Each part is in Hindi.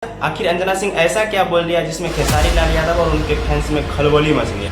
आखिर अंजना सिंह ऐसा क्या बोल दिया जिसमें खेसारी लाल यादव और उनके फैंस में खलबली मच गई।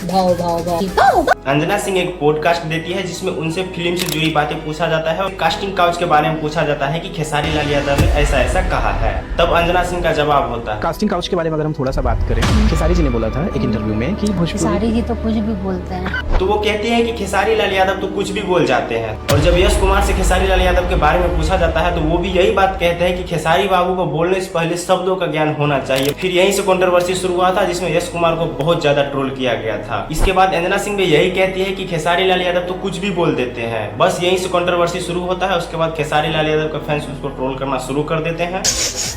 भाव भाव भाव। अंजना सिंह एक पॉडकास्ट देती है जिसमें उनसे फिल्म से जुड़ी बातें पूछा जाता है और कास्टिंग काउच के बारे में पूछा जाता है कि खेसारी लाल यादव ने ऐसा ऐसा कहा है। तब अंजना सिंह का जवाब होता है। कास्टिंग काउच के बारे में अगर हम थोड़ा सा बात करें, खेसारी जी ने बोला था एक इंटरव्यू में कि खेसारी जी तो कुछ भी बोलते हैं। तो वो कहती है कि खेसारी लाल यादव तो कुछ भी बोल जाते हैं। और जब यश कुमार से खेसारी लाल यादव के बारे में पूछा जाता है तो वो भी यही बात कहते हैं कि खेसारी बाबू को बोलने से पहले शब्दों का ज्ञान होना चाहिए। फिर यहीं से कंट्रोवर्सी शुरू हुआ था जिसमें यश कुमार को बहुत ज्यादा ट्रोल किया गया था। इसके बाद अंजना सिंह भी यही कहती है कि खेसारी लाल यादव तो कुछ भी बोल देते हैं। बस यहीं से कंट्रोवर्सी शुरू होता है। उसके बाद खेसारी लाल यादव के फैंस उसको ट्रोल करना शुरू कर देते हैं।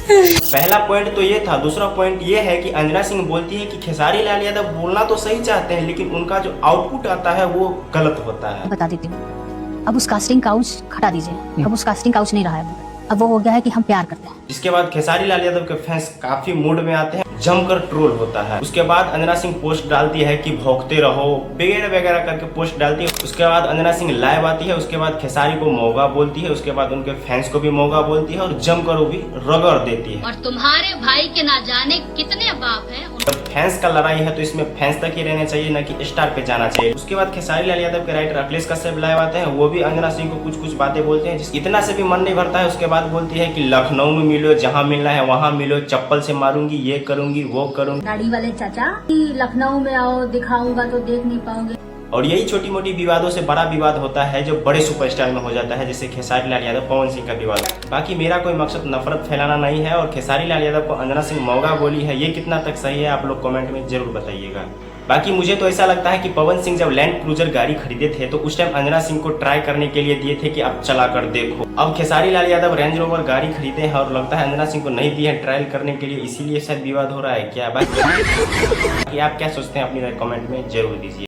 पहला पॉइंट तो ये था। दूसरा पॉइंट ये है कि अंजना सिंह बोलती है कि खेसारी लाल यादव बोलना तो सही चाहते हैं लेकिन उनका जो आउटपुट आता है वो गलत होता है। बता देती हूँ, अब उस कास्टिंग काउच हटा दीजिए। अब उस कास्टिंग काउच नहीं रहा है, अब वो हो गया है कि हम प्यार करते हैं। इसके बाद खेसारी लाल यादव के फैंस काफी मूड में आते हैं, जमकर ट्रोल होता है। उसके बाद अंजना सिंह पोस्ट डालती है कि भौंकते रहो वगैरह वगैरह करके पोस्ट डालती है। उसके बाद अंजना सिंह लाइव आती है। उसके बाद खेसारी को मौगा बोलती है। उसके बाद उनके फैंस को भी मौगा बोलती है और जमकर वो भी रगड़ देती है। और तुम्हारे भाई के ना जाने कितने बाप हैं। जब फैंस का लड़ाई है तो इसमें फैंस तक ही रहना चाहिए, न कि स्टार पे जाना चाहिए। उसके बाद खेसारी लाल यादव के राइटर अखिलेश कश्यप लाइव आते हैं। वो भी अंजना सिंह को कुछ कुछ बातें बोलते हैं। इतना से भी मन नहीं भरता है। उसके बाद बोलती है कि लखनऊ में मिलो, जहाँ मिलना है वहाँ मिलो, चप्पल से मारूंगी, ये करूंगी वो करूंगी। गाड़ी वाले चाचा कि लखनऊ में आओ, दिखाऊंगा तो देख नहीं पाओगे। और यही छोटी मोटी विवादों से बड़ा विवाद होता है जो बड़े सुपरस्टार में हो जाता है, जैसे खेसारी लाल यादव पवन सिंह का विवाद। बाकी मेरा कोई मकसद नफरत फैलाना नहीं है। और खेसारी लाल यादव को अंजना सिंह मौगा बोली है, ये कितना तक सही है आप लोग कमेंट में जरूर बताइएगा। बाकी मुझे तो ऐसा लगता है कि पवन सिंह जब लैंड क्रूजर गाड़ी खरीदे थे तो उस टाइम अंजना सिंह को ट्राई करने के लिए दिए थे कि आप चला कर देखो। अब खेसारी लाल यादव रेंज रोवर गाड़ी खरीदे हैं और लगता है अंजना सिंह को नहीं दिए हैं ट्रायल करने के लिए, इसीलिए शायद विवाद हो रहा है क्या। बाकी आप क्या सोचते हैं अपनी राय कमेंट में जरूर दीजिए।